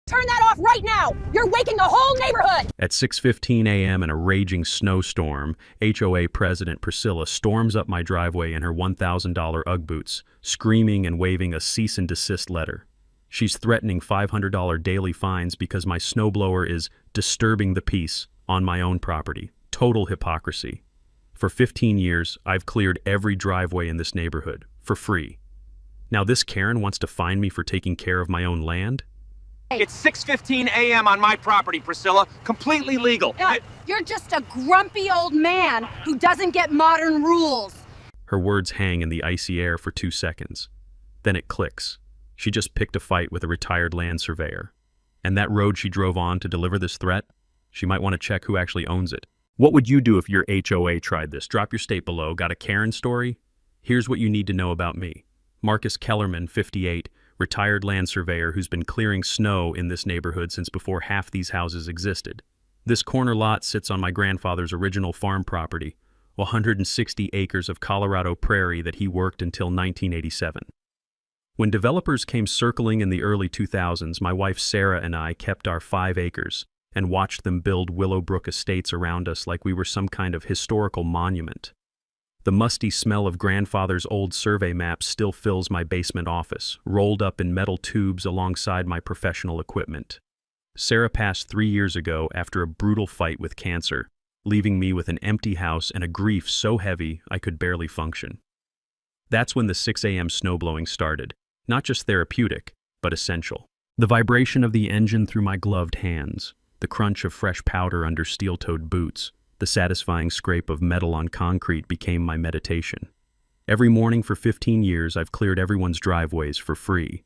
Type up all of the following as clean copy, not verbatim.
Turn that off right now! You're waking the whole neighborhood! At 6:15 a.m. in a raging snowstorm, HOA President Priscilla storms up my driveway in her $1,000 Ugg boots, screaming and waving a cease and desist letter. She's threatening $500 daily fines because my snowblower is disturbing the peace on my own property. Total hypocrisy. For 15 years, I've cleared every driveway in this neighborhood, for free. Now this Karen wants to fine me for taking care of my own land? It's 6:15 a.m. on my property, Priscilla. Completely legal. You're just a grumpy old man who doesn't get modern rules. Her words hang in the icy air for 2 seconds. Then it clicks. She just picked a fight with a retired land surveyor. And that road she drove on to deliver this threat? She might want to check who actually owns it. What would you do if your HOA tried this? Drop your state below. Got a Karen story? Here's what you need to know about me. Marcus Kellerman, 58, retired land surveyor who's been clearing snow in this neighborhood since before half these houses existed. This corner lot sits on my grandfather's original farm property, 160 acres of Colorado prairie that he worked until 1987. When developers came circling in the early 2000s, my wife Sarah and I kept our 5 acres and watched them build Willowbrook estates around us like we were some kind of historical monument. The musty smell of grandfather's old survey maps still fills my basement office, rolled up in metal tubes alongside my professional equipment. Sarah passed 3 years ago after a brutal fight with cancer, leaving me with an empty house and a grief so heavy I could barely function. That's when the 6 a.m. snowblowing started, not just therapeutic, but essential. The vibration of the engine through my gloved hands, the crunch of fresh powder under steel-toed boots, the satisfying scrape of metal on concrete became my meditation. Every morning for 15 years, I've cleared everyone's driveways for free.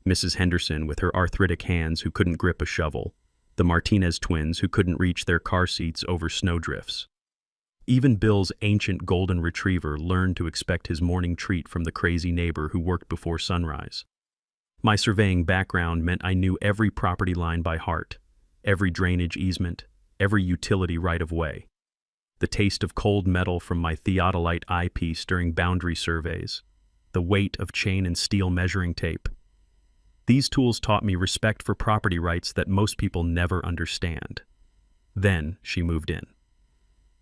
Mrs. Henderson with her arthritic hands who couldn't grip a shovel, the Martinez twins who couldn't reach their car seats over snowdrifts. Even Bill's ancient golden retriever learned to expect his morning treat from the crazy neighbor who worked before sunrise. My surveying background meant I knew every property line by heart, every drainage easement, every utility right-of-way. The taste of cold metal from my theodolite eyepiece during boundary surveys, the weight of chain and steel measuring tape. These tools taught me respect for property rights that most people never understand. Then she moved in.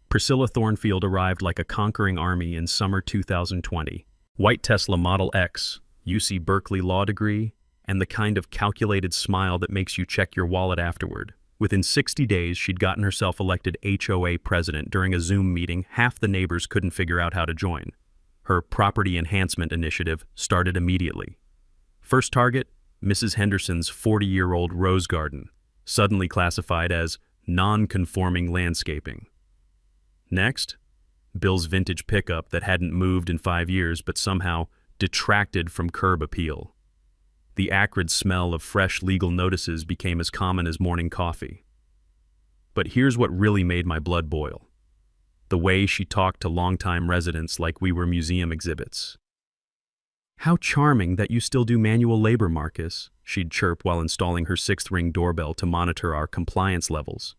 Priscilla Thornfield arrived like a conquering army in summer 2020. White Tesla Model X, UC Berkeley law degree, and the kind of calculated smile that makes you check your wallet afterward. Within 60 days, she'd gotten herself elected HOA president during a Zoom meeting half the neighbors couldn't figure out how to join. Her property enhancement initiative started immediately. First target, Mrs. Henderson's 40-year-old rose garden, suddenly classified as non-conforming landscaping. Next, Bill's vintage pickup that hadn't moved in 5 years but somehow detracted from curb appeal. The acrid smell of fresh legal notices became as common as morning coffee. But here's what really made my blood boil. The way she talked to longtime residents like we were museum exhibits. "How charming that you still do manual labor, Marcus," she'd chirp while installing her 6th-ring doorbell to monitor our compliance levels.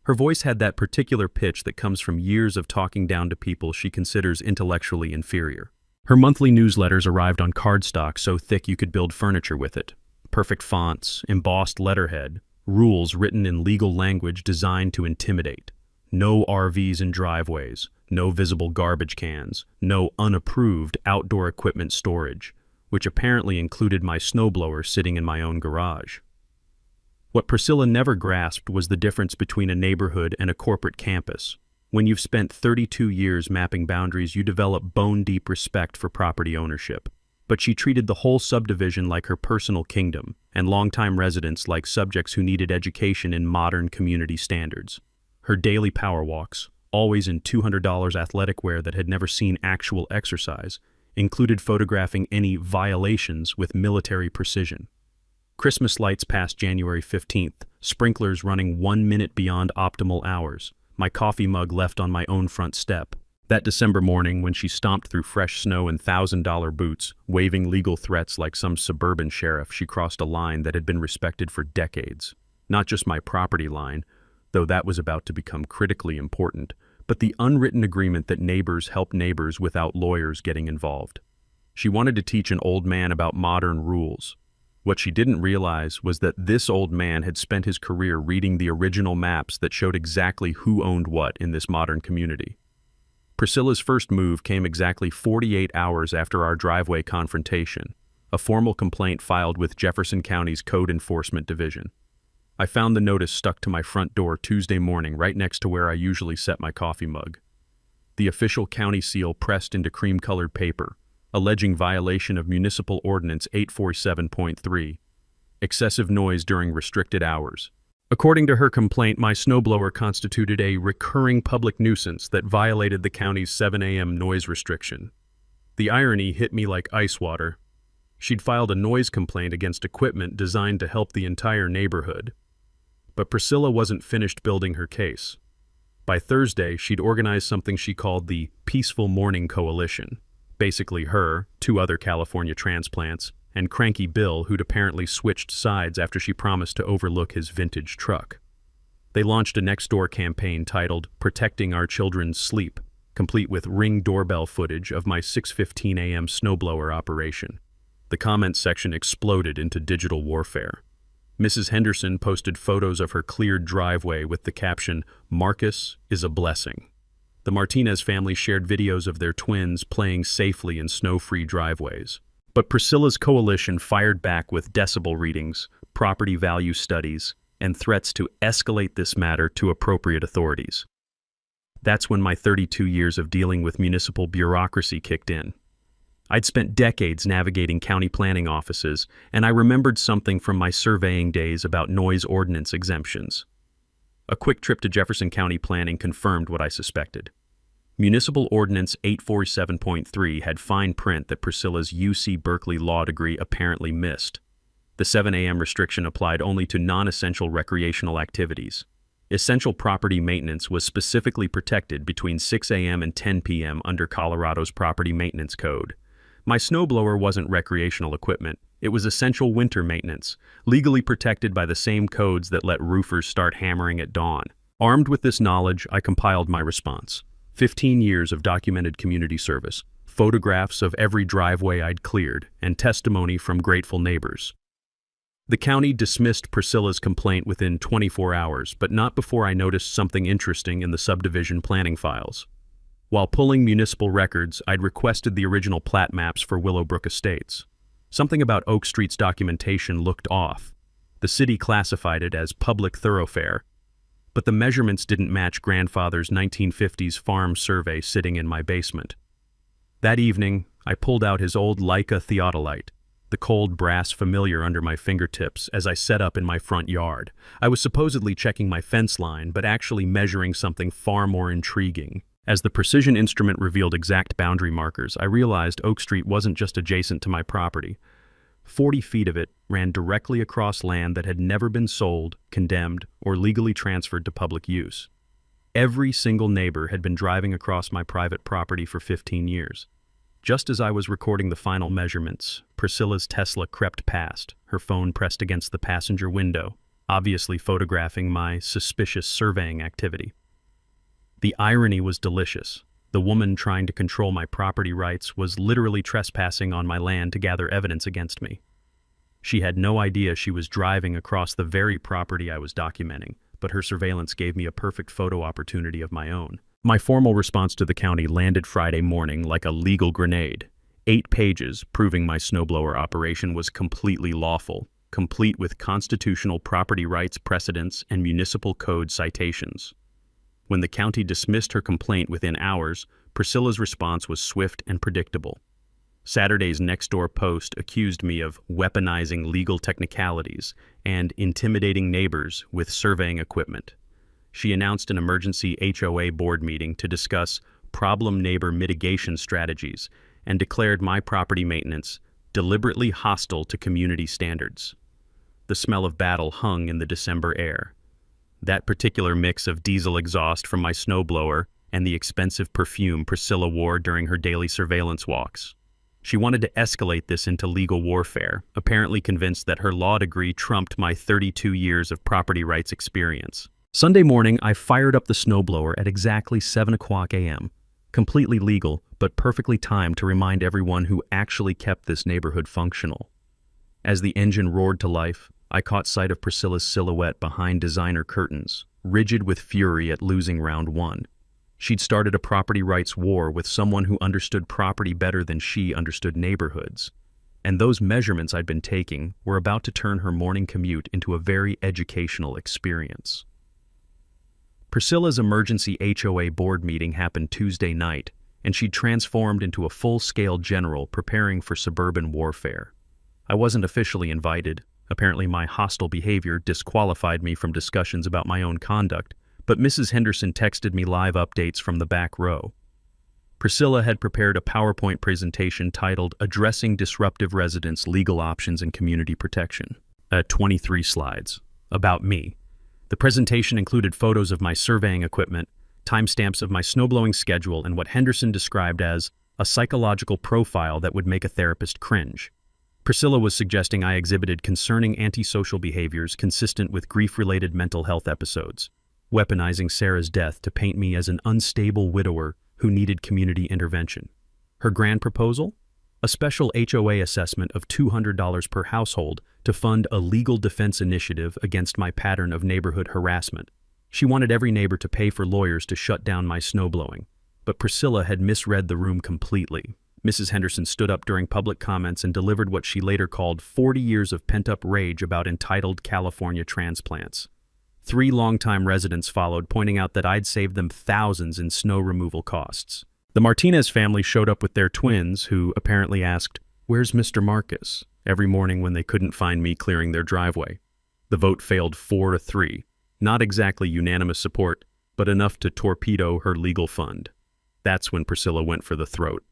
Her voice had that particular pitch that comes from years of talking down to people she considers intellectually inferior. Her monthly newsletters arrived on cardstock so thick you could build furniture with it. Perfect fonts, embossed letterhead, rules written in legal language designed to intimidate. No RVs in driveways, no visible garbage cans, no unapproved outdoor equipment storage, which apparently included my snowblower sitting in my own garage. What Priscilla never grasped was the difference between a neighborhood and a corporate campus. When you've spent 32 years mapping boundaries, you develop bone-deep respect for property ownership. But she treated the whole subdivision like her personal kingdom, and longtime residents like subjects who needed education in modern community standards. Her daily power walks, always in $200 athletic wear that had never seen actual exercise, included photographing any violations with military precision. Christmas lights past January 15th, sprinklers running 1 minute beyond optimal hours, my coffee mug left on my own front step. That December morning when she stomped through fresh snow in $1,000 boots, waving legal threats like some suburban sheriff, she crossed a line that had been respected for decades. Not just my property line, though that was about to become critically important, but the unwritten agreement that neighbors help neighbors without lawyers getting involved. She wanted to teach an old man about modern rules. What she didn't realize was that this old man had spent his career reading the original maps that showed exactly who owned what in this modern community. Priscilla's first move came exactly 48 hours after our driveway confrontation, a formal complaint filed with Jefferson County's Code Enforcement Division. I found the notice stuck to my front door Tuesday morning right next to where I usually set my coffee mug. The official county seal pressed into cream-colored paper, alleging violation of Municipal Ordinance 847.3, excessive noise during restricted hours. According to her complaint, my snowblower constituted a recurring public nuisance that violated the county's 7 a.m. noise restriction. The irony hit me like ice water. She'd filed a noise complaint against equipment designed to help the entire neighborhood. But Priscilla wasn't finished building her case. By Thursday, she'd organized something she called the Peaceful Morning Coalition. Basically her, 2 other California transplants, and Cranky Bill, who'd apparently switched sides after she promised to overlook his vintage truck. They launched a next-door campaign titled Protecting Our Children's Sleep, complete with Ring doorbell footage of my 6:15 a.m. snowblower operation. The comments section exploded into digital warfare. Mrs. Henderson posted photos of her cleared driveway with the caption, "Marcus is a blessing." The Martinez family shared videos of their twins playing safely in snow-free driveways. But Priscilla's coalition fired back with decibel readings, property value studies, and threats to escalate this matter to appropriate authorities. That's when my 32 years of dealing with municipal bureaucracy kicked in. I'd spent decades navigating county planning offices, and I remembered something from my surveying days about noise ordinance exemptions. A quick trip to Jefferson County Planning confirmed what I suspected. Municipal Ordinance 847.3 had fine print that Priscilla's UC Berkeley law degree apparently missed. The 7 a.m. restriction applied only to non-essential recreational activities. Essential property maintenance was specifically protected between 6 a.m. and 10 p.m. under Colorado's Property Maintenance Code. My snowblower wasn't recreational equipment. It was essential winter maintenance, legally protected by the same codes that let roofers start hammering at dawn. Armed with this knowledge, I compiled my response. 15 years of documented community service, photographs of every driveway I'd cleared, and testimony from grateful neighbors. The county dismissed Priscilla's complaint within 24 hours, but not before I noticed something interesting in the subdivision planning files. While pulling municipal records, I'd requested the original plat maps for Willowbrook Estates. Something about Oak Street's documentation looked off. The city classified it as public thoroughfare, but the measurements didn't match grandfather's 1950s farm survey sitting in my basement. That evening, I pulled out his old Leica theodolite, the cold brass familiar under my fingertips as I set up in my front yard. I was supposedly checking my fence line, but actually measuring something far more intriguing. As the precision instrument revealed exact boundary markers, I realized Oak Street wasn't just adjacent to my property. 40 feet of it ran directly across land that had never been sold, condemned, or legally transferred to public use. Every single neighbor had been driving across my private property for 15 years. Just as I was recording the final measurements, Priscilla's Tesla crept past, her phone pressed against the passenger window, obviously photographing my suspicious surveying activity. The irony was delicious. The woman trying to control my property rights was literally trespassing on my land to gather evidence against me. She had no idea she was driving across the very property I was documenting, but her surveillance gave me a perfect photo opportunity of my own. My formal response to the county landed Friday morning like a legal grenade. 8 pages proving my snowblower operation was completely lawful, complete with constitutional property rights precedents and municipal code citations. When the county dismissed her complaint within hours, Priscilla's response was swift and predictable. Saturday's Nextdoor post accused me of weaponizing legal technicalities and intimidating neighbors with surveying equipment. She announced an emergency HOA board meeting to discuss problem neighbor mitigation strategies and declared my property maintenance deliberately hostile to community standards. The smell of battle hung in the December air. That particular mix of diesel exhaust from my snowblower and the expensive perfume Priscilla wore during her daily surveillance walks. She wanted to escalate this into legal warfare, apparently convinced that her law degree trumped my 32 years of property rights experience. Sunday morning, I fired up the snowblower at exactly 7 o'clock a.m., completely legal, but perfectly timed to remind everyone who actually kept this neighborhood functional. As the engine roared to life, I caught sight of Priscilla's silhouette behind designer curtains, rigid with fury at losing round one. She'd started a property rights war with someone who understood property better than she understood neighborhoods. And those measurements I'd been taking were about to turn her morning commute into a very educational experience. Priscilla's emergency HOA board meeting happened Tuesday night, and she'd transformed into a full-scale general preparing for suburban warfare. I wasn't officially invited. Apparently my hostile behavior disqualified me from discussions about my own conduct, but Mrs. Henderson texted me live updates from the back row. Priscilla had prepared a PowerPoint presentation titled Addressing Disruptive Residents' Legal Options and Community Protection. 23 slides. About me. The presentation included photos of my surveying equipment, timestamps of my snowblowing schedule, and what Henderson described as a psychological profile that would make a therapist cringe. Priscilla was suggesting I exhibited concerning antisocial behaviors consistent with grief-related mental health episodes, weaponizing Sarah's death to paint me as an unstable widower who needed community intervention. Her grand proposal? A special HOA assessment of $200 per household to fund a legal defense initiative against my pattern of neighborhood harassment. She wanted every neighbor to pay for lawyers to shut down my snowblowing, but Priscilla had misread the room completely. Mrs. Henderson stood up during public comments and delivered what she later called 40 years of pent-up rage about entitled California transplants. 3 longtime residents followed, pointing out that I'd saved them thousands in snow removal costs. The Martinez family showed up with their twins, who apparently asked, "Where's Mr. Marcus?" every morning when they couldn't find me clearing their driveway. The vote failed 4-3. Not exactly unanimous support, but enough to torpedo her legal fund. That's when Priscilla went for the throat.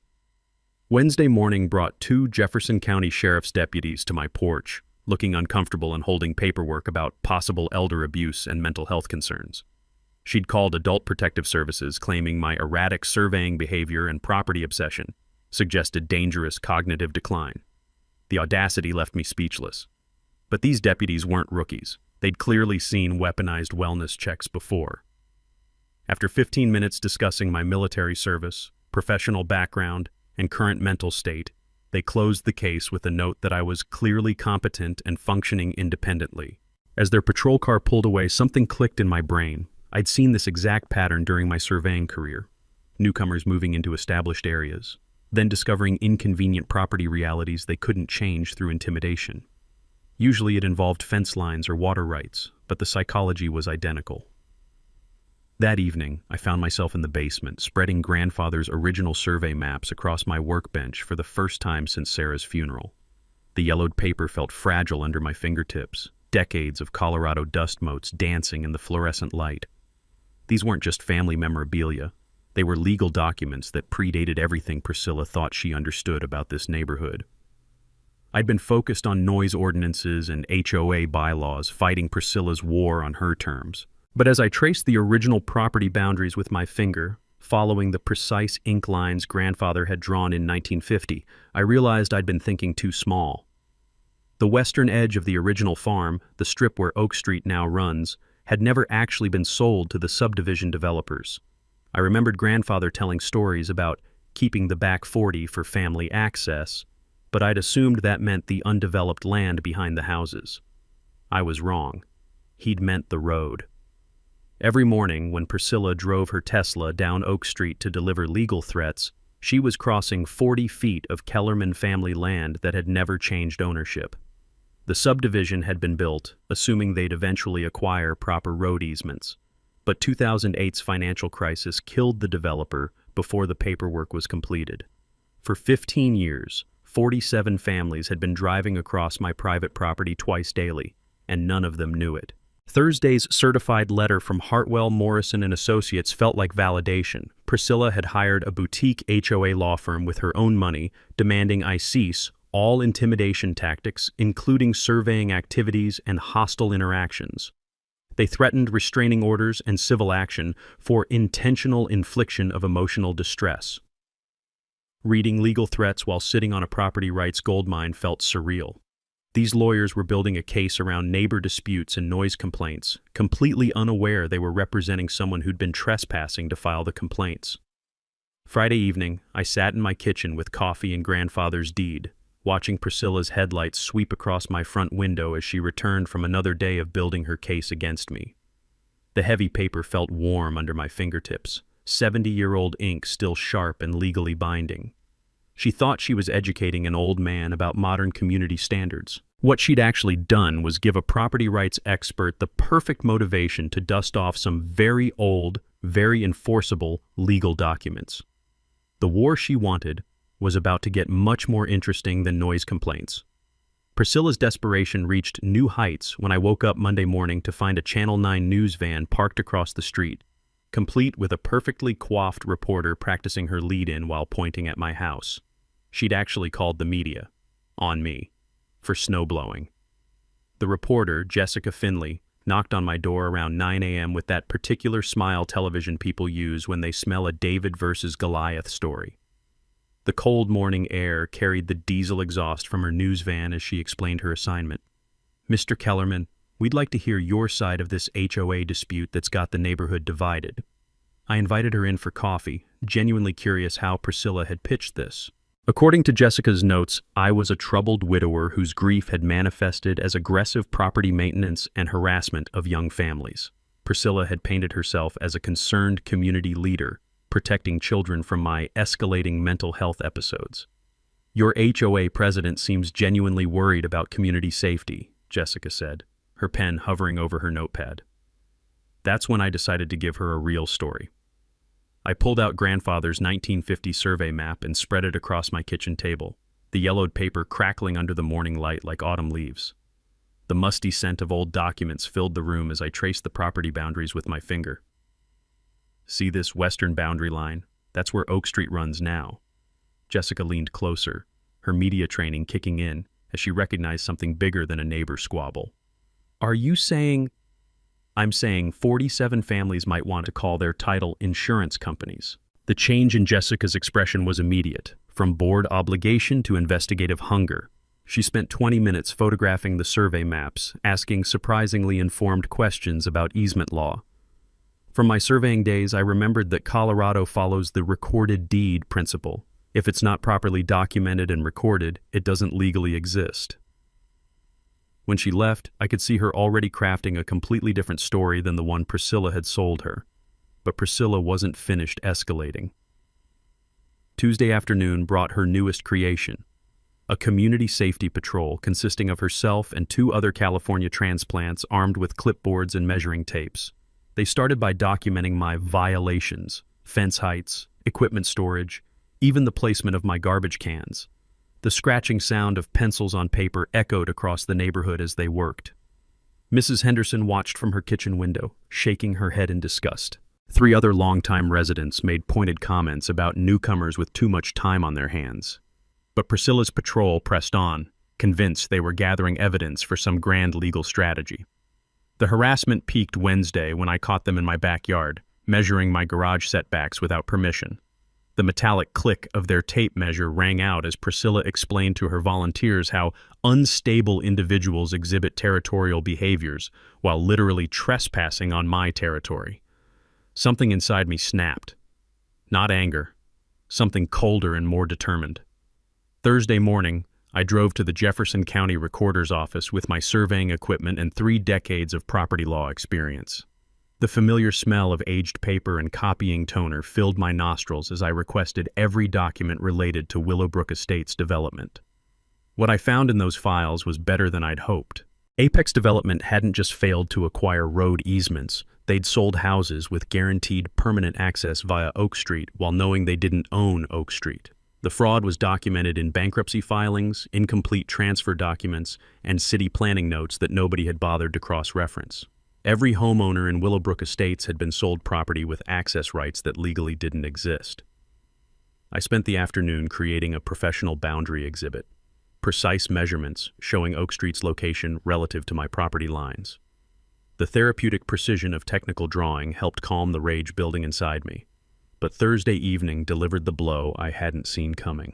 Wednesday morning brought 2 Jefferson County Sheriff's deputies to my porch, looking uncomfortable and holding paperwork about possible elder abuse and mental health concerns. She'd called Adult Protective Services, claiming my erratic surveying behavior and property obsession suggested dangerous cognitive decline. The audacity left me speechless. But these deputies weren't rookies. They'd clearly seen weaponized wellness checks before. After 15 minutes discussing my military service, professional background, and current mental state, they closed the case with a note that I was clearly competent and functioning independently. As their patrol car pulled away, something clicked in my brain. I'd seen this exact pattern during my surveying career. Newcomers moving into established areas, then discovering inconvenient property realities they couldn't change through intimidation. Usually it involved fence lines or water rights, but the psychology was identical. That evening, I found myself in the basement, spreading grandfather's original survey maps across my workbench for the first time since Sarah's funeral. The yellowed paper felt fragile under my fingertips, decades of Colorado dust motes dancing in the fluorescent light. These weren't just family memorabilia. They were legal documents that predated everything Priscilla thought she understood about this neighborhood. I'd been focused on noise ordinances and HOA bylaws, fighting Priscilla's war on her terms. But as I traced the original property boundaries with my finger, following the precise ink lines grandfather had drawn in 1950, I realized I'd been thinking too small. The western edge of the original farm, the strip where Oak Street now runs, had never actually been sold to the subdivision developers. I remembered grandfather telling stories about keeping the back 40 for family access, but I'd assumed that meant the undeveloped land behind the houses. I was wrong. He'd meant the road. Every morning, when Priscilla drove her Tesla down Oak Street to deliver legal threats, she was crossing 40 feet of Kellerman family land that had never changed ownership. The subdivision had been built, assuming they'd eventually acquire proper road easements. But 2008's financial crisis killed the developer before the paperwork was completed. For 15 years, 47 families had been driving across my private property twice daily, and none of them knew it. Thursday's certified letter from Hartwell, Morrison & Associates felt like validation. Priscilla had hired a boutique HOA law firm with her own money, demanding I cease all intimidation tactics, including surveying activities and hostile interactions. They threatened restraining orders and civil action for intentional infliction of emotional distress. Reading legal threats while sitting on a property rights goldmine felt surreal. These lawyers were building a case around neighbor disputes and noise complaints, completely unaware they were representing someone who'd been trespassing to file the complaints. Friday evening, I sat in my kitchen with coffee and grandfather's deed, watching Priscilla's headlights sweep across my front window as she returned from another day of building her case against me. The heavy paper felt warm under my fingertips, 70-year-old ink still sharp and legally binding. She thought she was educating an old man about modern community standards. What she'd actually done was give a property rights expert the perfect motivation to dust off some very old, very enforceable legal documents. The war she wanted was about to get much more interesting than noise complaints. Priscilla's desperation reached new heights when I woke up Monday morning to find a Channel 9 news van parked across the street, complete with a perfectly coiffed reporter practicing her lead-in while pointing at my house. She'd actually called the media, on me, for snowblowing. The reporter, Jessica Finley, knocked on my door around 9 a.m. with that particular smile television people use when they smell a David versus Goliath story. The cold morning air carried the diesel exhaust from her news van as she explained her assignment. "Mr. Kellerman, we'd like to hear your side of this HOA dispute that's got the neighborhood divided." I invited her in for coffee, genuinely curious how Priscilla had pitched this. According to Jessica's notes, I was a troubled widower whose grief had manifested as aggressive property maintenance and harassment of young families. Priscilla had painted herself as a concerned community leader, protecting children from my escalating mental health episodes. "Your HOA president seems genuinely worried about community safety," Jessica said, her pen hovering over her notepad. That's when I decided to give her a real story. I pulled out grandfather's 1950 survey map and spread it across my kitchen table, the yellowed paper crackling under the morning light like autumn leaves. The musty scent of old documents filled the room as I traced the property boundaries with my finger. "See this western boundary line? That's where Oak Street runs now." Jessica leaned closer, her media training kicking in as she recognized something bigger than a neighbor squabble. "Are you saying—" "I'm saying 47 families might want to call their title insurance companies." The change in Jessica's expression was immediate, from bored obligation to investigative hunger. She spent 20 minutes photographing the survey maps, asking surprisingly informed questions about easement law. From my surveying days, I remembered that Colorado follows the recorded deed principle. If it's not properly documented and recorded, it doesn't legally exist. When she left, I could see her already crafting a completely different story than the one Priscilla had sold her. But Priscilla wasn't finished escalating. Tuesday afternoon brought her newest creation, a community safety patrol consisting of herself and 2 other California transplants armed with clipboards and measuring tapes. They started by documenting my violations, fence heights, equipment storage, even the placement of my garbage cans. The scratching sound of pencils on paper echoed across the neighborhood as they worked. Mrs. Henderson watched from her kitchen window, shaking her head in disgust. 3 other longtime residents made pointed comments about newcomers with too much time on their hands. But Priscilla's patrol pressed on, convinced they were gathering evidence for some grand legal strategy. The harassment peaked Wednesday when I caught them in my backyard, measuring my garage setbacks without permission. The metallic click of their tape measure rang out as Priscilla explained to her volunteers how unstable individuals exhibit territorial behaviors while literally trespassing on my territory. Something inside me snapped. Not anger, something colder and more determined. Thursday morning, I drove to the Jefferson County Recorder's office with my surveying equipment and 3 decades of property law experience. The familiar smell of aged paper and copying toner filled my nostrils as I requested every document related to Willowbrook Estates development. What I found in those files was better than I'd hoped. Apex Development hadn't just failed to acquire road easements, they'd sold houses with guaranteed permanent access via Oak Street while knowing they didn't own Oak Street. The fraud was documented in bankruptcy filings, incomplete transfer documents, and city planning notes that nobody had bothered to cross-reference. Every homeowner in Willowbrook Estates had been sold property with access rights that legally didn't exist. I spent the afternoon creating a professional boundary exhibit, precise measurements showing Oak Street's location relative to my property lines. The therapeutic precision of technical drawing helped calm the rage building inside me. But Thursday evening delivered the blow I hadn't seen coming.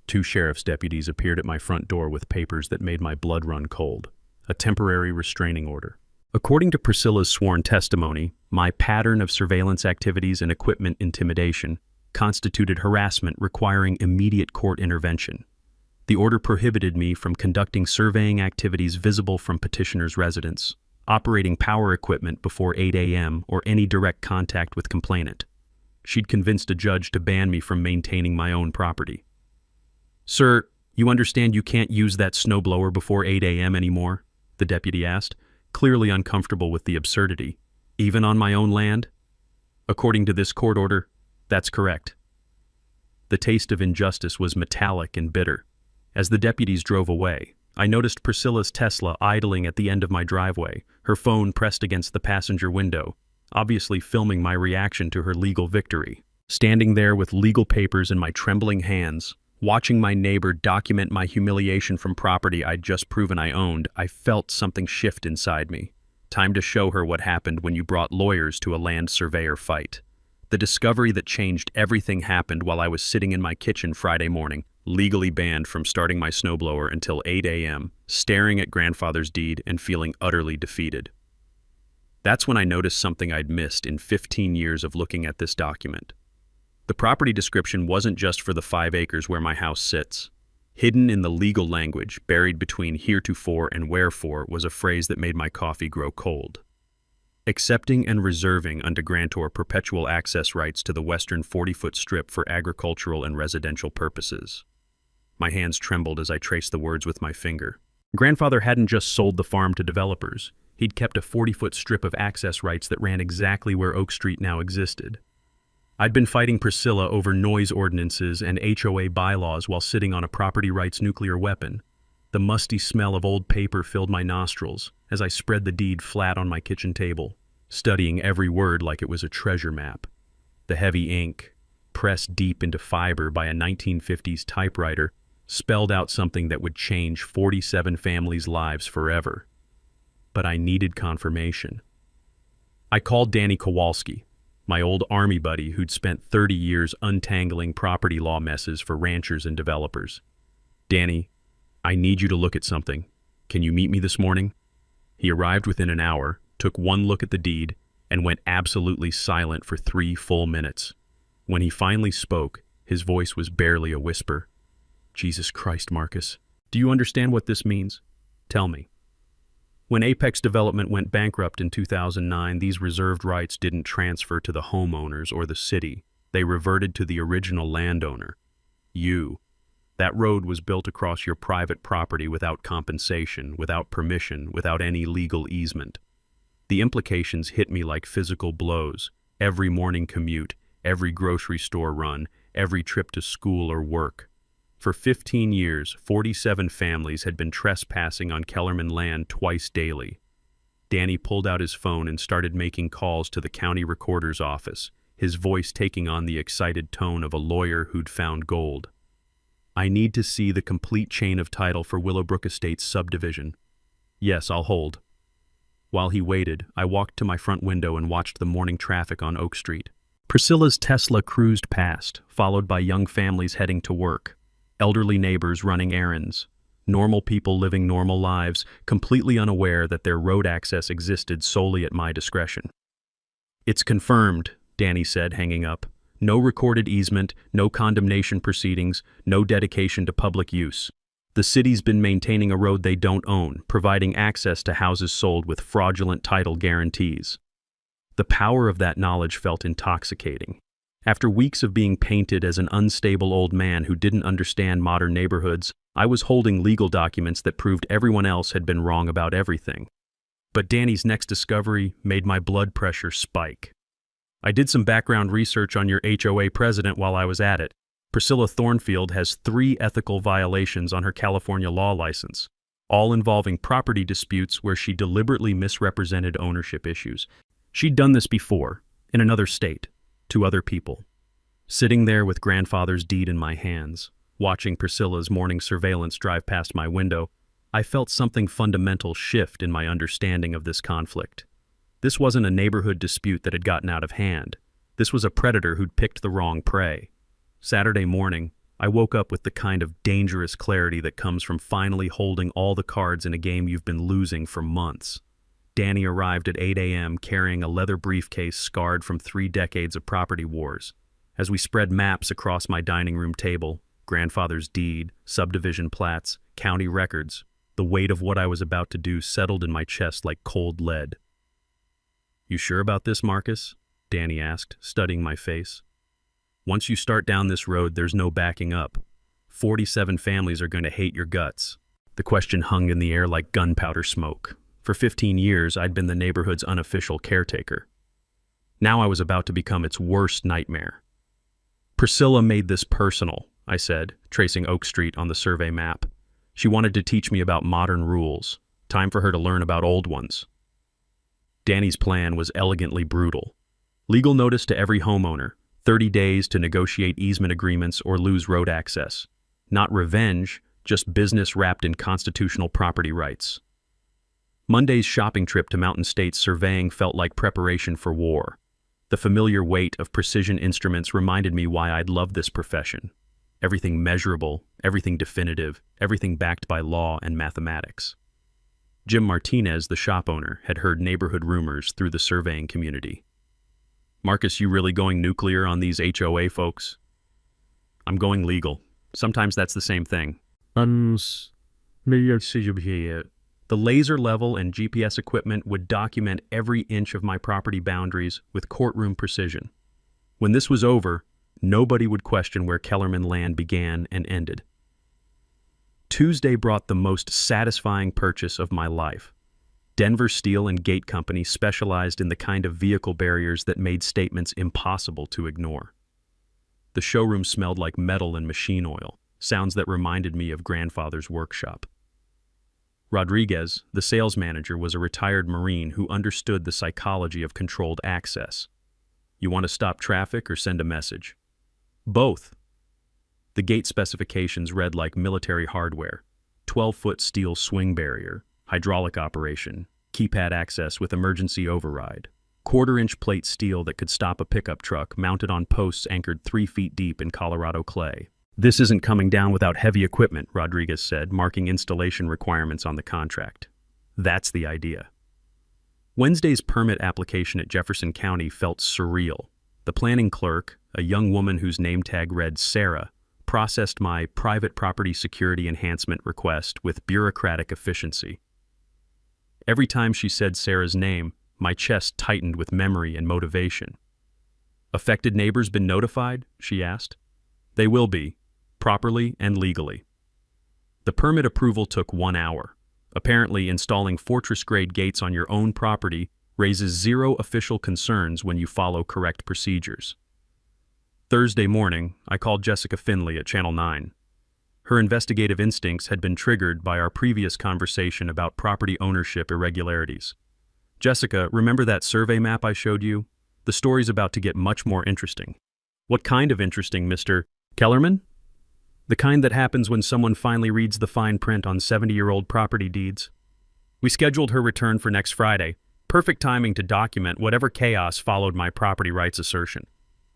2 sheriff's deputies appeared at my front door with papers that made my blood run cold, a temporary restraining order. According to Priscilla's sworn testimony, my pattern of surveillance activities and equipment intimidation constituted harassment requiring immediate court intervention. The order prohibited me from conducting surveying activities visible from petitioner's residence, operating power equipment before 8 a.m., or any direct contact with complainant. She'd convinced a judge to ban me from maintaining my own property. "Sir, you understand you can't use that snowblower before 8 a.m. anymore?" the deputy asked, clearly uncomfortable with the absurdity. "Even on my own land?" "According to this court order, that's correct." The taste of injustice was metallic and bitter. As the deputies drove away, I noticed Priscilla's Tesla idling at the end of my driveway, her phone pressed against the passenger window, obviously filming my reaction to her legal victory. Standing there with legal papers in my trembling hands, watching my neighbor document my humiliation from property I'd just proven I owned, I felt something shift inside me. Time to show her what happened when you brought lawyers to a land surveyor fight. The discovery that changed everything happened while I was sitting in my kitchen Friday morning, legally banned from starting my snowblower until 8 a.m., staring at grandfather's deed and feeling utterly defeated. That's when I noticed something I'd missed in 15 years of looking at this document. The property description wasn't just for the 5 acres where my house sits. Hidden in the legal language, buried between heretofore and wherefore, was a phrase that made my coffee grow cold. Accepting and reserving unto grantor perpetual access rights to the western 40-foot strip for agricultural and residential purposes. My hands trembled as I traced the words with my finger. Grandfather hadn't just sold the farm to developers. He'd kept a 40-foot strip of access rights that ran exactly where Oak Street now existed. I'd been fighting Priscilla over noise ordinances and HOA bylaws while sitting on a property rights nuclear weapon. The musty smell of old paper filled my nostrils as I spread the deed flat on my kitchen table, studying every word like it was a treasure map. The heavy ink, pressed deep into fiber by a 1950s typewriter, spelled out something that would change 47 families' lives forever. But I needed confirmation. I called Danny Kowalski, my old Army buddy who'd spent 30 years untangling property law messes for ranchers and developers. "Danny, I need you to look at something. Can you meet me this morning?" He arrived within an hour, took one look at the deed, and went absolutely silent for 3 full minutes. When he finally spoke, his voice was barely a whisper. "Jesus Christ, Marcus. Do you understand what this means? Tell me." When Apex Development went bankrupt in 2009, these reserved rights didn't transfer to the homeowners or the city. They reverted to the original landowner. You. That road was built across your private property without compensation, without permission, without any legal easement. The implications hit me like physical blows. Every morning commute, every grocery store run, every trip to school or work. For 15 years, 47 families had been trespassing on Kellerman land twice daily. Danny pulled out his phone and started making calls to the county recorder's office, his voice taking on the excited tone of a lawyer who'd found gold. "I need to see the complete chain of title for Willowbrook Estates subdivision." "Yes, I'll hold." While he waited, I walked to my front window and watched the morning traffic on Oak Street. Priscilla's Tesla cruised past, followed by young families heading to work, elderly neighbors running errands, normal people living normal lives, completely unaware that their road access existed solely at my discretion. "It's confirmed," Danny said, hanging up. "No recorded easement, no condemnation proceedings, no dedication to public use. The city's been maintaining a road they don't own, providing access to houses sold with fraudulent title guarantees." The power of that knowledge felt intoxicating. After weeks of being painted as an unstable old man who didn't understand modern neighborhoods, I was holding legal documents that proved everyone else had been wrong about everything. But Danny's next discovery made my blood pressure spike. I did some background research on your HOA president while I was at it. Priscilla Thornfield has 3 ethical violations on her California law license, all involving property disputes where she deliberately misrepresented ownership issues. She'd done this before, in another state, to other people. Sitting there with grandfather's deed in my hands, watching Priscilla's morning surveillance drive past my window, I felt something fundamental shift in my understanding of this conflict. This wasn't a neighborhood dispute that had gotten out of hand. This was a predator who'd picked the wrong prey. Saturday morning, I woke up with the kind of dangerous clarity that comes from finally holding all the cards in a game you've been losing for months. Danny arrived at 8 a.m. carrying a leather briefcase scarred from 3 decades of property wars. As we spread maps across my dining room table, grandfather's deed, subdivision plats, county records. The weight of what I was about to do settled in my chest like cold lead. "You sure about this, Marcus?" Danny asked, studying my face. "Once you start down this road, there's no backing up. 47 families are going to hate your guts." The question hung in the air like gunpowder smoke. For 15 years, I'd been the neighborhood's unofficial caretaker. Now I was about to become its worst nightmare. "Priscilla made this personal," I said, tracing Oak Street on the survey map. "She wanted to teach me about modern rules. Time for her to learn about old ones." Danny's plan was elegantly brutal. Legal notice to every homeowner, 30 days to negotiate easement agreements or lose road access. Not revenge, just business wrapped in constitutional property rights. Monday's shopping trip to Mountain States surveying felt like preparation for war. The familiar weight of precision instruments reminded me why I'd love this profession. Everything measurable, everything definitive, everything backed by law and mathematics. Jim Martinez, the shop owner, had heard neighborhood rumors through the surveying community. "Marcus, you really going nuclear on these HOA folks?" "I'm going legal. Sometimes that's the same thing." The laser level and GPS equipment would document every inch of my property boundaries with courtroom precision. When this was over, nobody would question where Kellerman land began and ended. Tuesday brought the most satisfying purchase of my life. Denver Steel and Gate Company specialized in the kind of vehicle barriers that made statements impossible to ignore. The showroom smelled like metal and machine oil, sounds that reminded me of grandfather's workshop. Rodriguez, the sales manager, was a retired Marine who understood the psychology of controlled access. "You want to stop traffic or send a message?" "Both." The gate specifications read like military hardware: 12-foot steel swing barrier, hydraulic operation, keypad access with emergency override, quarter-inch plate steel that could stop a pickup truck mounted on posts anchored 3 feet deep in Colorado clay. "This isn't coming down without heavy equipment," Rodriguez said, marking installation requirements on the contract. That's the idea. Wednesday's permit application at Jefferson County felt surreal. The planning clerk, a young woman whose name tag read Sarah, processed my private property security enhancement request with bureaucratic efficiency. Every time she said Sarah's name, my chest tightened with memory and motivation. "Affected neighbors been notified?" she asked. "They will be, properly and legally." The permit approval took 1 hour. Apparently, installing fortress-grade gates on your own property raises zero official concerns when you follow correct procedures. Thursday morning, I called Jessica Finley at Channel 9. Her investigative instincts had been triggered by our previous conversation about property ownership irregularities. "Jessica, remember that survey map I showed you? The story's about to get much more interesting." "What kind of interesting, Mr. Kellerman?" "The kind that happens when someone finally reads the fine print on 70-year-old property deeds." We scheduled her return for next Friday. Perfect timing to document whatever chaos followed my property rights assertion.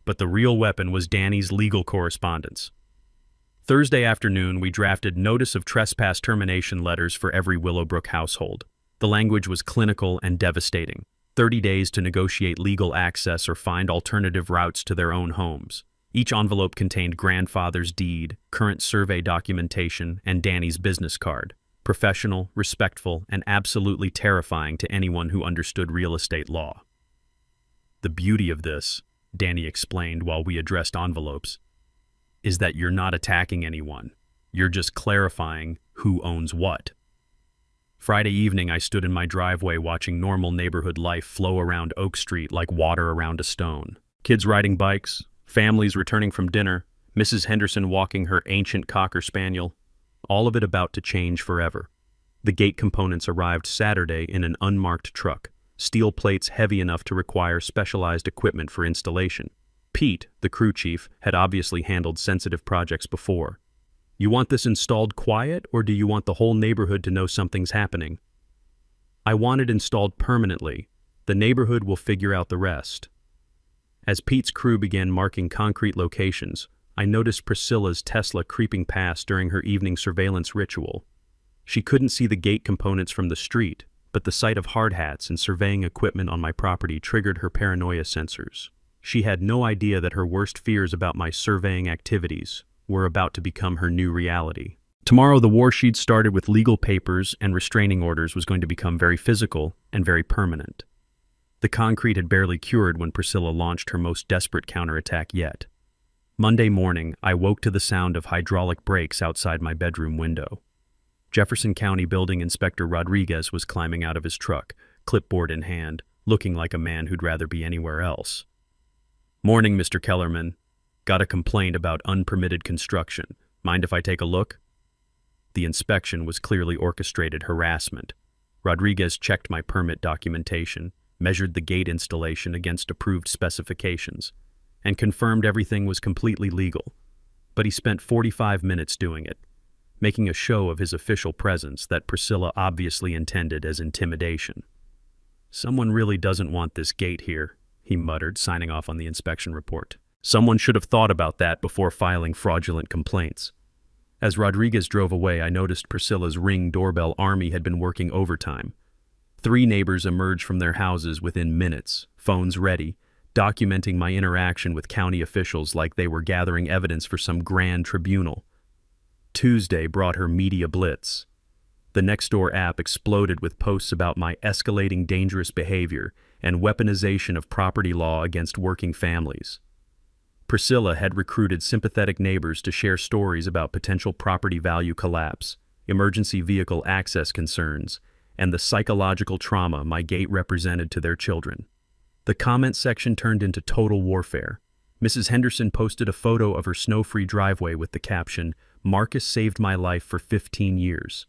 But the real weapon was Danny's legal correspondence. Thursday afternoon, we drafted notice of trespass termination letters for every Willowbrook household. The language was clinical and devastating. 30 days to negotiate legal access or find alternative routes to their own homes. Each envelope contained grandfather's deed, current survey documentation, and Danny's business card. Professional, respectful, and absolutely terrifying to anyone who understood real estate law. "The beauty of this," Danny explained while we addressed envelopes, "is that you're not attacking anyone. You're just clarifying who owns what." Friday evening, I stood in my driveway watching normal neighborhood life flow around Oak Street like water around a stone. Kids riding bikes, families returning from dinner, Mrs. Henderson walking her ancient Cocker Spaniel, all of it about to change forever. The gate components arrived Saturday in an unmarked truck, steel plates heavy enough to require specialized equipment for installation. Pete, the crew chief, had obviously handled sensitive projects before. "You want this installed quiet, or do you want the whole neighborhood to know something's happening?" "I want it installed permanently. The neighborhood will figure out the rest." As Pete's crew began marking concrete locations, I noticed Priscilla's Tesla creeping past during her evening surveillance ritual. She couldn't see the gate components from the street, but the sight of hard hats and surveying equipment on my property triggered her paranoia sensors. She had no idea that her worst fears about my surveying activities were about to become her new reality. Tomorrow, the war she'd started with legal papers and restraining orders was going to become very physical and very permanent. The concrete had barely cured when Priscilla launched her most desperate counterattack yet. Monday morning, I woke to the sound of hydraulic brakes outside my bedroom window. Jefferson County Building Inspector Rodriguez was climbing out of his truck, clipboard in hand, looking like a man who'd rather be anywhere else. "Morning, Mr. Kellerman. Got a complaint about unpermitted construction. Mind if I take a look?" The inspection was clearly orchestrated harassment. Rodriguez checked my permit documentation, measured the gate installation against approved specifications, and confirmed everything was completely legal. But he spent 45 minutes doing it, making a show of his official presence that Priscilla obviously intended as intimidation. "Someone really doesn't want this gate here," he muttered, signing off on the inspection report. "Someone should have thought about that before filing fraudulent complaints." As Rodriguez drove away, I noticed Priscilla's Ring doorbell army had been working overtime. 3 neighbors emerged from their houses within minutes, phones ready, documenting my interaction with county officials like they were gathering evidence for some grand tribunal. Tuesday brought her media blitz. The Nextdoor app exploded with posts about my escalating dangerous behavior and weaponization of property law against working families. Priscilla had recruited sympathetic neighbors to share stories about potential property value collapse, emergency vehicle access concerns, and the psychological trauma my gate represented to their children. The comment section turned into total warfare. Mrs. Henderson posted a photo of her snow-free driveway with the caption, "Marcus saved my life for 15 years.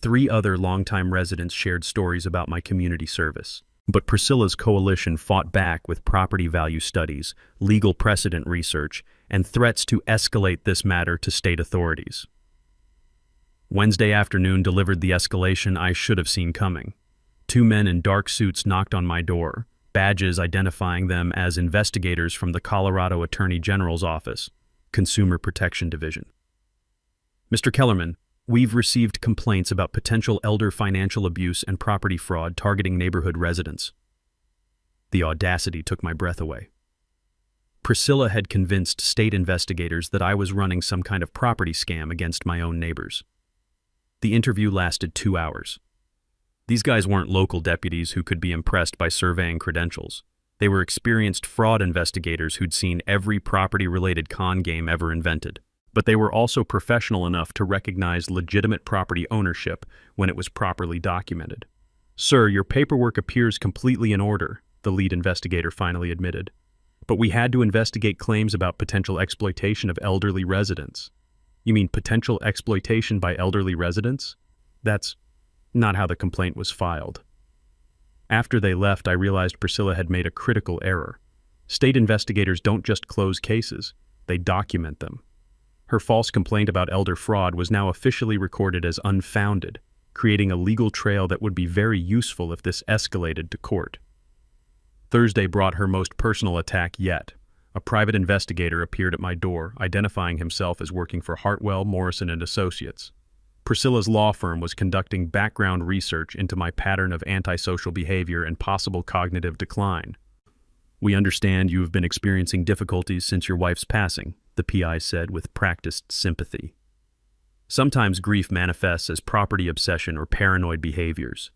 3 other longtime residents shared stories about my community service. But Priscilla's coalition fought back with property value studies, legal precedent research, and threats to escalate this matter to state authorities. Wednesday afternoon delivered the escalation I should have seen coming. 2 men in dark suits knocked on my door, badges identifying them as investigators from the Colorado Attorney General's Office, Consumer Protection Division. "Mr. Kellerman, we've received complaints about potential elder financial abuse and property fraud targeting neighborhood residents." The audacity took my breath away. Priscilla had convinced state investigators that I was running some kind of property scam against my own neighbors. The interview lasted 2 hours. These guys weren't local deputies who could be impressed by surveying credentials. They were experienced fraud investigators who'd seen every property-related con game ever invented. But they were also professional enough to recognize legitimate property ownership when it was properly documented. "Sir, your paperwork appears completely in order," the lead investigator finally admitted. "But we had to investigate claims about potential exploitation of elderly residents." "You mean potential exploitation by elderly residents?" "That's not how the complaint was filed." After they left, I realized Priscilla had made a critical error. State investigators don't just close cases, they document them. Her false complaint about elder fraud was now officially recorded as unfounded, creating a legal trail that would be very useful if this escalated to court. Thursday brought her most personal attack yet. A private investigator appeared at my door, identifying himself as working for Hartwell, Morrison & Associates. Priscilla's law firm was conducting background research into my pattern of antisocial behavior and possible cognitive decline. "We understand you have been experiencing difficulties since your wife's passing," the PI said with practiced sympathy. "Sometimes grief manifests as property obsession or paranoid behaviors."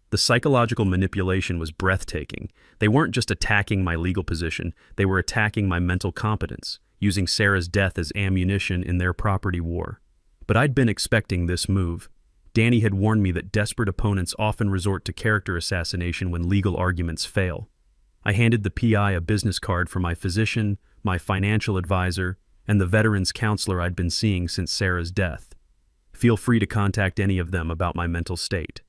The psychological manipulation was breathtaking. They weren't just attacking my legal position, they were attacking my mental competence, using Sarah's death as ammunition in their property war. But I'd been expecting this move. Danny had warned me that desperate opponents often resort to character assassination when legal arguments fail. I handed the PI a business card for my physician, my financial advisor, and the veterans counselor I'd been seeing since Sarah's death. Feel free to contact any of them about my mental state.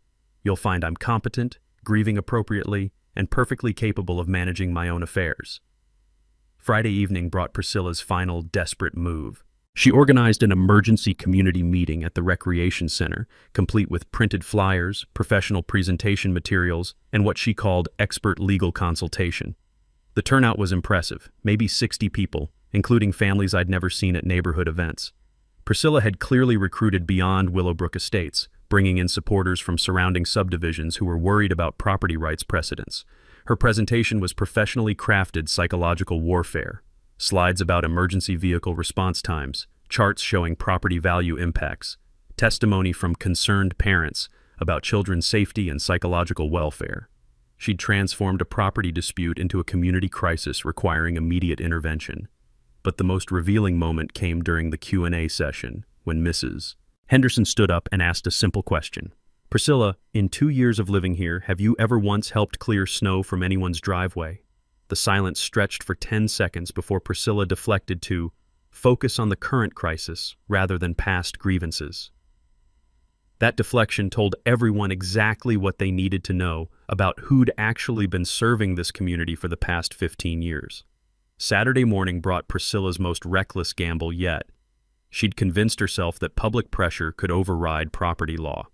You'll find I'm competent, grieving appropriately, and perfectly capable of managing my own affairs. Friday evening brought Priscilla's final desperate move. She organized an emergency community meeting at the recreation center, complete with printed flyers, professional presentation materials, and what she called expert legal consultation. The turnout was impressive, maybe 60 people, including families I'd never seen at neighborhood events. Priscilla had clearly recruited beyond Willowbrook Estates, bringing in supporters from surrounding subdivisions who were worried about property rights precedents. Her presentation was professionally crafted psychological warfare. Slides about emergency vehicle response times, charts showing property value impacts, testimony from concerned parents about children's safety and psychological welfare. She'd transformed a property dispute into a community crisis requiring immediate intervention. But the most revealing moment came during the Q&A session, when Mrs. Henderson stood up and asked a simple question. "Priscilla, in 2 years of living here, have you ever once helped clear snow from anyone's driveway?" The silence stretched for 10 seconds before Priscilla deflected to focus on the current crisis rather than past grievances. That deflection told everyone exactly what they needed to know about who'd actually been serving this community for the past 15 years. Saturday morning brought Priscilla's most reckless gamble yet. She'd convinced herself that public pressure could override property law.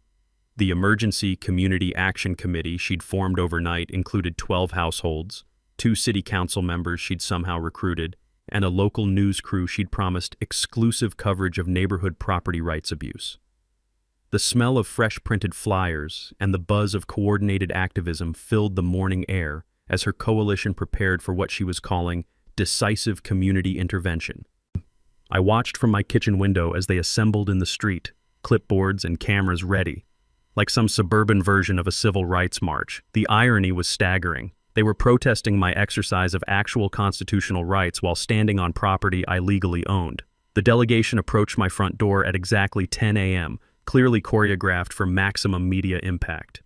The Emergency Community Action Committee she'd formed overnight included 12 households, 2 city council members she'd somehow recruited, and a local news crew she'd promised exclusive coverage of neighborhood property rights abuse. The smell of fresh printed flyers and the buzz of coordinated activism filled the morning air as her coalition prepared for what she was calling decisive community intervention. I watched from my kitchen window as they assembled in the street, clipboards and cameras ready. Like some suburban version of a civil rights march, the irony was staggering. They were protesting my exercise of actual constitutional rights while standing on property I legally owned. The delegation approached my front door at exactly 10 a.m., clearly choreographed for maximum media impact.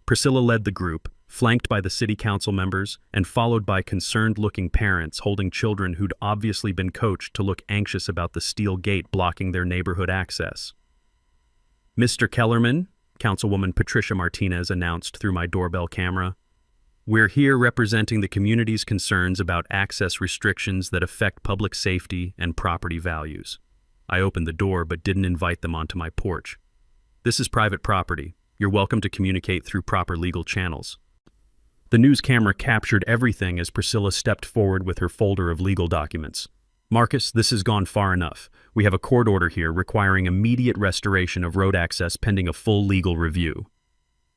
Priscilla led the group, flanked by the city council members and followed by concerned-looking parents holding children who'd obviously been coached to look anxious about the steel gate blocking their neighborhood access. "Mr. Kellerman," Councilwoman Patricia Martinez announced through my doorbell camera, "we're here representing the community's concerns about access restrictions that affect public safety and property values." I opened the door but didn't invite them onto my porch. "This is private property. You're welcome to communicate through proper legal channels." The news camera captured everything as Priscilla stepped forward with her folder of legal documents. "Marcus, this has gone far enough. We have a court order here requiring immediate restoration of road access pending a full legal review."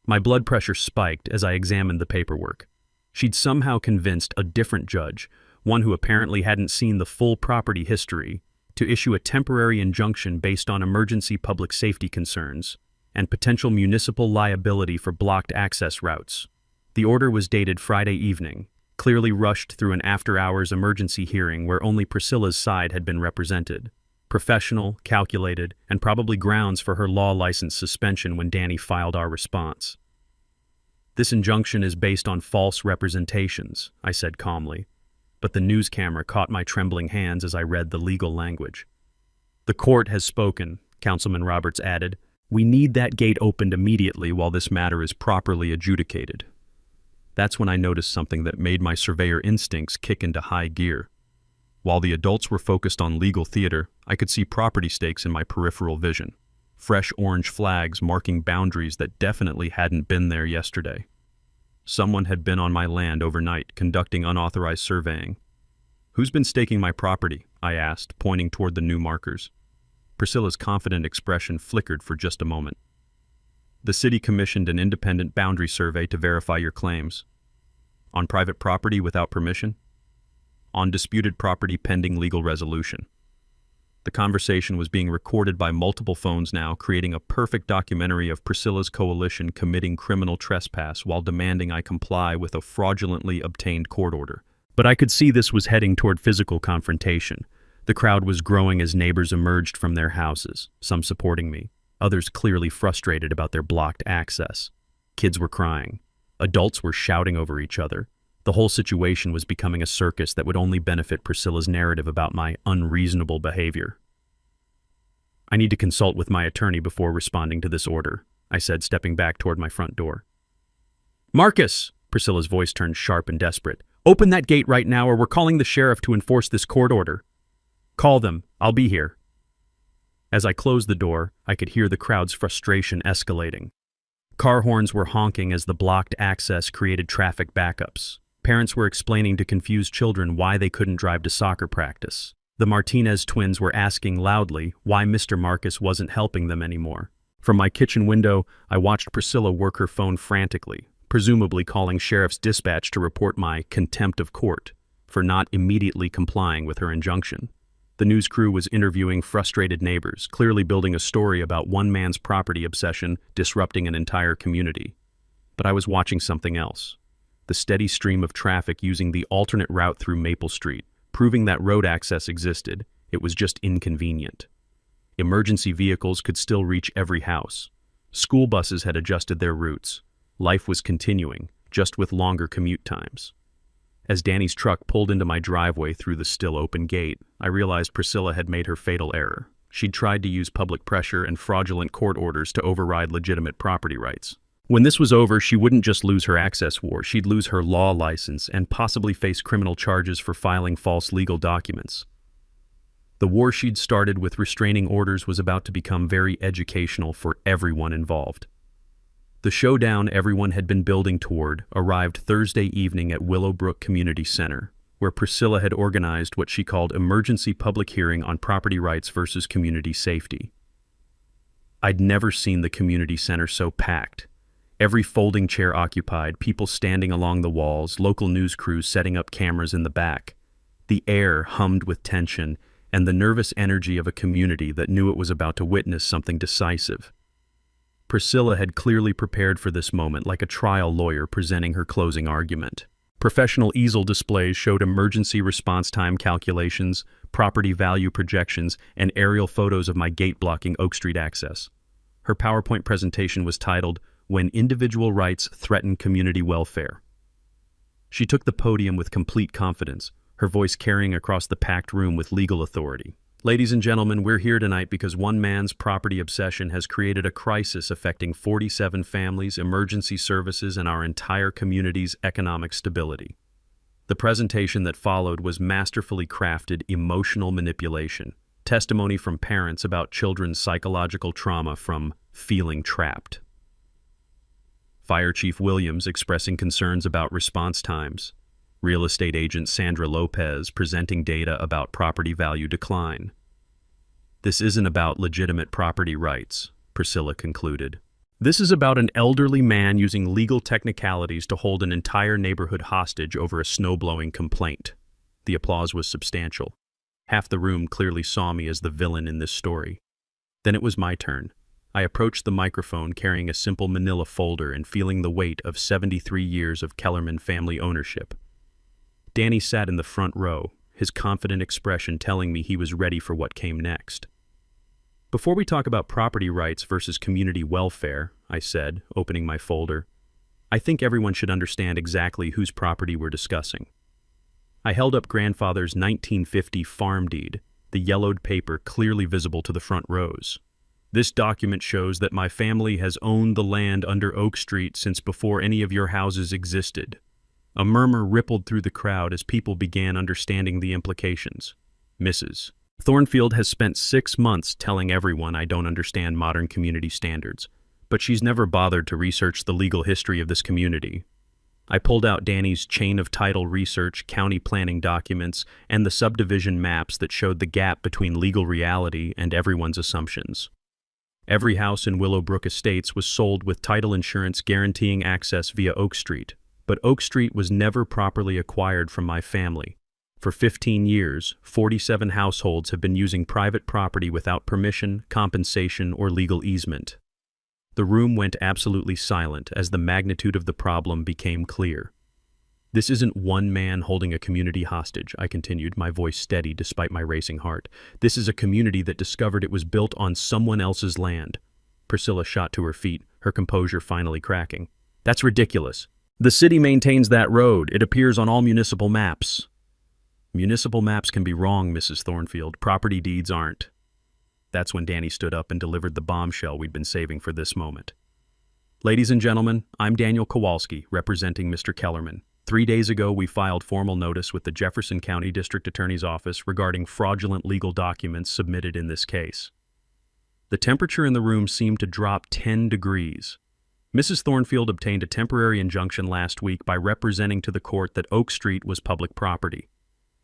My blood pressure spiked as I examined the paperwork. She'd somehow convinced a different judge, one who apparently hadn't seen the full property history, to issue a temporary injunction based on emergency public safety concerns and potential municipal liability for blocked access routes. The order was dated Friday evening, clearly rushed through an after-hours emergency hearing where only Priscilla's side had been represented. Professional, calculated, and probably grounds for her law license suspension when Danny filed our response. "This injunction is based on false representations," I said calmly, but the news camera caught my trembling hands as I read the legal language. "The court has spoken," Councilman Roberts added. "We need that gate opened immediately while this matter is properly adjudicated." That's when I noticed something that made my surveyor instincts kick into high gear. While the adults were focused on legal theater, I could see property stakes in my peripheral vision. Fresh orange flags marking boundaries that definitely hadn't been there yesterday. Someone had been on my land overnight, conducting unauthorized surveying. "Who's been staking my property?" I asked, pointing toward the new markers. Priscilla's confident expression flickered for just a moment. "The city commissioned an independent boundary survey to verify your claims." "On private property without permission?" "On disputed property pending legal resolution." The conversation was being recorded by multiple phones now, creating a perfect documentary of Priscilla's coalition committing criminal trespass while demanding I comply with a fraudulently obtained court order. But I could see this was heading toward physical confrontation. The crowd was growing as neighbors emerged from their houses, some supporting me, others clearly frustrated about their blocked access. Kids were crying. Adults were shouting over each other. The whole situation was becoming a circus that would only benefit Priscilla's narrative about my unreasonable behavior. "I need to consult with my attorney before responding to this order," I said, stepping back toward my front door. "Marcus!" Priscilla's voice turned sharp and desperate. "Open that gate right now or we're calling the sheriff to enforce this court order." "Call them. I'll be here." As I closed the door, I could hear the crowd's frustration escalating. Car horns were honking as the blocked access created traffic backups. Parents were explaining to confused children why they couldn't drive to soccer practice. The Martinez twins were asking loudly why Mr. Marcus wasn't helping them anymore. From my kitchen window, I watched Priscilla work her phone frantically, presumably calling sheriff's dispatch to report my contempt of court. for not immediately complying with her injunction. The news crew was interviewing frustrated neighbors, clearly building a story about one man's property obsession disrupting an entire community. But I was watching something else. The steady stream of traffic using the alternate route through Maple Street, proving that road access existed. It was just inconvenient. Emergency vehicles could still reach every house. School buses had adjusted their routes. Life was continuing, just with longer commute times. As Danny's truck pulled into my driveway through the still open gate, I realized Priscilla had made her fatal error. She'd tried to use public pressure and fraudulent court orders to override legitimate property rights. When this was over, she wouldn't just lose her access war, she'd lose her law license and possibly face criminal charges for filing false legal documents. The war she'd started with restraining orders was about to become very educational for everyone involved. The showdown everyone had been building toward arrived Thursday evening at Willowbrook Community Center, where Priscilla had organized what she called emergency public hearing on property rights versus community safety. I'd never seen the community center so packed. Every folding chair occupied, people standing along the walls, local news crews setting up cameras in the back. The air hummed with tension and the nervous energy of a community that knew it was about to witness something decisive. Priscilla had clearly prepared for this moment like a trial lawyer presenting her closing argument. Professional easel displays showed emergency response time calculations, property value projections, and aerial photos of my gate-blocking Oak Street access. Her PowerPoint presentation was titled, "When Individual Rights Threaten Community Welfare." She took the podium with complete confidence, her voice carrying across the packed room with legal authority. "Ladies and gentlemen, we're here tonight because one man's property obsession has created a crisis affecting 47 families, emergency services, and our entire community's economic stability." The presentation that followed was masterfully crafted emotional manipulation, testimony from parents about children's psychological trauma from feeling trapped. Fire Chief Williams expressing concerns about response times. Real estate agent Sandra Lopez presenting data about property value decline. "This isn't about legitimate property rights," Priscilla concluded. "This is about an elderly man using legal technicalities to hold an entire neighborhood hostage over a snowblowing complaint." The applause was substantial. Half the room clearly saw me as the villain in this story. Then it was my turn. I approached the microphone carrying a simple manila folder and feeling the weight of 73 years of Kellerman family ownership. Danny sat in the front row, his confident expression telling me he was ready for what came next. "Before we talk about property rights versus community welfare," I said, opening my folder, "I think everyone should understand exactly whose property we're discussing." I held up grandfather's 1950 farm deed, the yellowed paper clearly visible to the front rows. "This document shows that my family has owned the land under Oak Street since before any of your houses existed." A murmur rippled through the crowd as people began understanding the implications. Mrs. Thornfield has spent 6 months telling everyone I don't understand modern community standards, but she's never bothered to research the legal history of this community. I pulled out Danny's chain of title research, county planning documents, and the subdivision maps that showed the gap between legal reality and everyone's assumptions. Every house in Willowbrook Estates was sold with title insurance guaranteeing access via Oak Street. But Oak Street was never properly acquired from my family. For 15 years, 47 households have been using private property without permission, compensation, or legal easement. The room went absolutely silent as the magnitude of the problem became clear. "This isn't one man holding a community hostage," I continued, my voice steady despite my racing heart. "This is a community that discovered it was built on someone else's land." Priscilla shot to her feet, her composure finally cracking. "That's ridiculous. The city maintains that road. It appears on all municipal maps." "Municipal maps can be wrong, Mrs. Thornfield. Property deeds aren't." That's when Danny stood up and delivered the bombshell we'd been saving for this moment. "Ladies and gentlemen, I'm Daniel Kowalski, representing Mr. Kellerman. 3 days ago, we filed formal notice with the Jefferson County District Attorney's Office regarding fraudulent legal documents submitted in this case." The temperature in the room seemed to drop 10 degrees. Mrs. Thornfield obtained a temporary injunction last week by representing to the court that Oak Street was public property.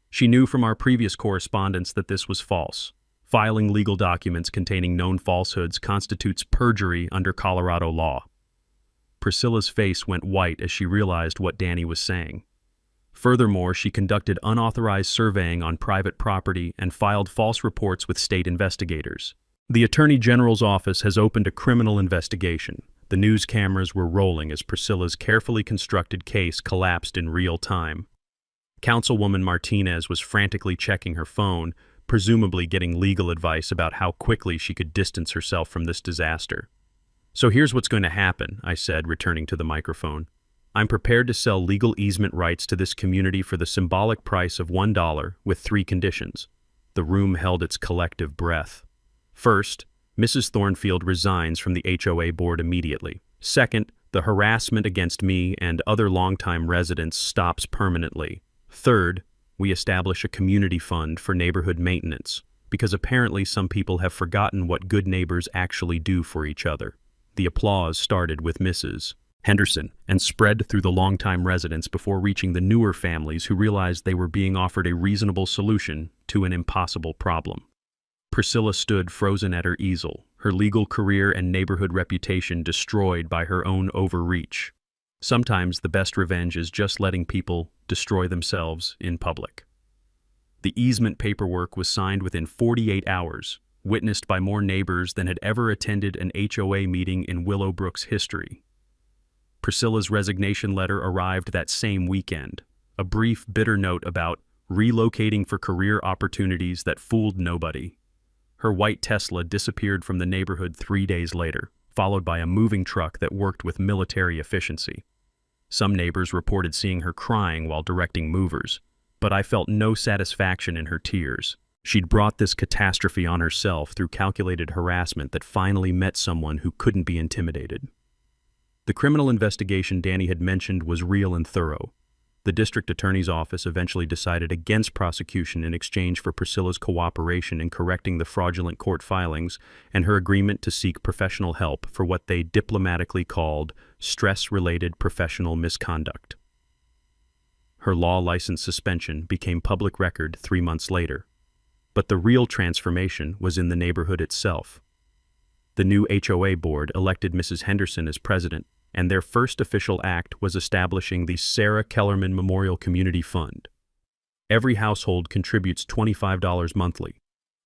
She knew from our previous correspondence that this was false. Filing legal documents containing known falsehoods constitutes perjury under Colorado law. Priscilla's face went white as she realized what Danny was saying. Furthermore, she conducted unauthorized surveying on private property and filed false reports with state investigators. The Attorney General's office has opened a criminal investigation. The news cameras were rolling as Priscilla's carefully constructed case collapsed in real time. Councilwoman Martinez was frantically checking her phone, presumably getting legal advice about how quickly she could distance herself from this disaster. "So here's what's going to happen," I said, returning to the microphone. "I'm prepared to sell legal easement rights to this community for the symbolic price of $1 with 3 conditions." The room held its collective breath. First, Mrs. Thornfield resigns from the HOA board immediately. Second, the harassment against me and other longtime residents stops permanently. Third, we establish a community fund for neighborhood maintenance, because apparently some people have forgotten what good neighbors actually do for each other. The applause started with Mrs. Henderson and spread through the longtime residents before reaching the newer families who realized they were being offered a reasonable solution to an impossible problem. Priscilla stood frozen at her easel, her legal career and neighborhood reputation destroyed by her own overreach. Sometimes the best revenge is just letting people destroy themselves in public. The easement paperwork was signed within 48 hours, witnessed by more neighbors than had ever attended an HOA meeting in Willowbrook's history. Priscilla's resignation letter arrived that same weekend, a brief, bitter note about relocating for career opportunities that fooled nobody. Her white Tesla disappeared from the neighborhood 3 days later, followed by a moving truck that worked with military efficiency. Some neighbors reported seeing her crying while directing movers, but I felt no satisfaction in her tears. She'd brought this catastrophe on herself through calculated harassment that finally met someone who couldn't be intimidated. The criminal investigation Danny had mentioned was real and thorough. The district attorney's office eventually decided against prosecution in exchange for Priscilla's cooperation in correcting the fraudulent court filings and her agreement to seek professional help for what they diplomatically called stress-related professional misconduct. Her law license suspension became public record 3 months later. But the real transformation was in the neighborhood itself. The new HOA board elected Mrs. Henderson as president, and their first official act was establishing the Sarah Kellerman Memorial Community Fund. Every household contributes $25 monthly,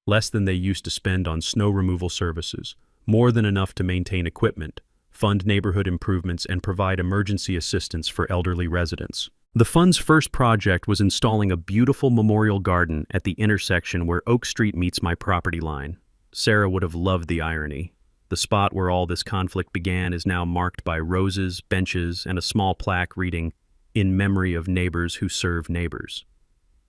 less than they used to spend on snow removal services, more than enough to maintain equipment, fund neighborhood improvements, and provide emergency assistance for elderly residents. The fund's first project was installing a beautiful memorial garden at the intersection where Oak Street meets my property line. Sarah would have loved the irony. The spot where all this conflict began is now marked by roses, benches, and a small plaque reading, "In memory of neighbors who serve neighbors."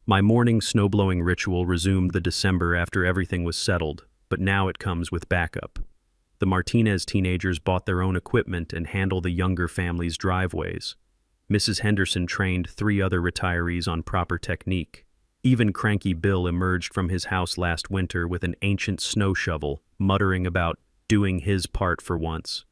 My morning snowblowing ritual resumed the December after everything was settled, but now it comes with backup. The Martinez teenagers bought their own equipment and handle the younger family's driveways. Mrs. Henderson trained 3 other retirees on proper technique. Even cranky Bill emerged from his house last winter with an ancient snow shovel, muttering about doing his part for once.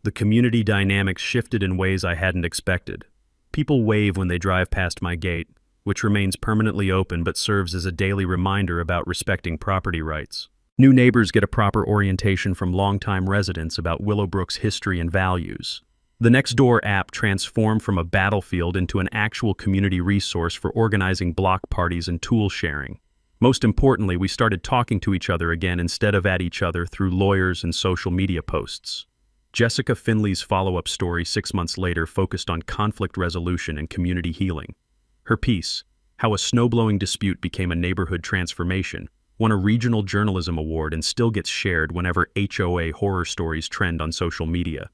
The community dynamics shifted in ways I hadn't expected. People wave when they drive past my gate, which remains permanently open but serves as a daily reminder about respecting property rights. New neighbors get a proper orientation from longtime residents about Willowbrook's history and values. The Nextdoor app transformed from a battlefield into an actual community resource for organizing block parties and tool sharing. Most importantly, we started talking to each other again instead of at each other through lawyers and social media posts. Jessica Finley's follow-up story 6 months later focused on conflict resolution and community healing. Her piece, How a Snowblowing Dispute Became a Neighborhood Transformation, won a regional journalism award and still gets shared whenever HOA horror stories trend on social media.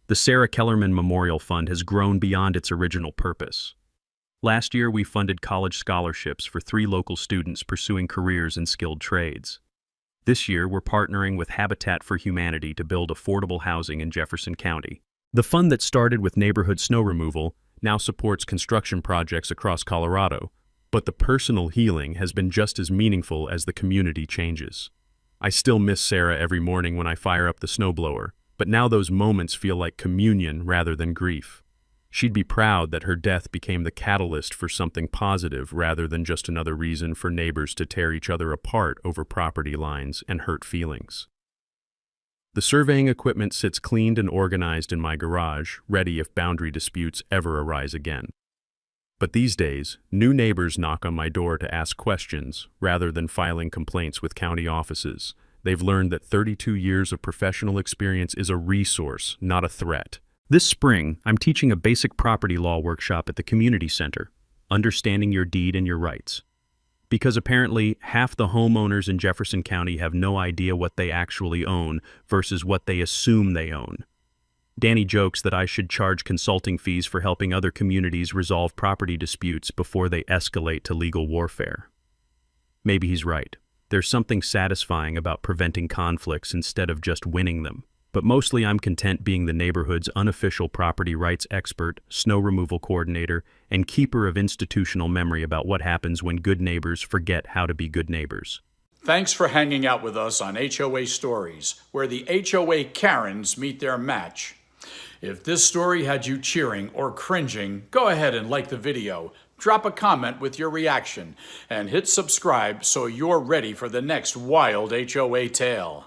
The Sarah Kellerman Memorial Fund has grown beyond its original purpose. Last year, we funded college scholarships for 3 local students pursuing careers in skilled trades. This year, we're partnering with Habitat for Humanity to build affordable housing in Jefferson County. The fund that started with neighborhood snow removal now supports construction projects across Colorado, but the personal healing has been just as meaningful as the community changes. I still miss Sarah every morning when I fire up the snowblower, but now those moments feel like communion rather than grief. She'd be proud that her death became the catalyst for something positive rather than just another reason for neighbors to tear each other apart over property lines and hurt feelings. The surveying equipment sits cleaned and organized in my garage, ready if boundary disputes ever arise again. But these days, new neighbors knock on my door to ask questions rather than filing complaints with county offices. They've learned that 32 years of professional experience is a resource, not a threat. This spring, I'm teaching a basic property law workshop at the community center, Understanding Your Deed and Your Rights. Because apparently, half the homeowners in Jefferson County have no idea what they actually own versus what they assume they own. Danny jokes that I should charge consulting fees for helping other communities resolve property disputes before they escalate to legal warfare. Maybe he's right. There's something satisfying about preventing conflicts instead of just winning them. But mostly I'm content being the neighborhood's unofficial property rights expert, snow removal coordinator, and keeper of institutional memory about what happens when good neighbors forget how to be good neighbors. Thanks for hanging out with us on HOA Stories, where the HOA Karens meet their match. If this story had you cheering or cringing, go ahead and like the video, drop a comment with your reaction, and hit subscribe so you're ready for the next wild HOA tale.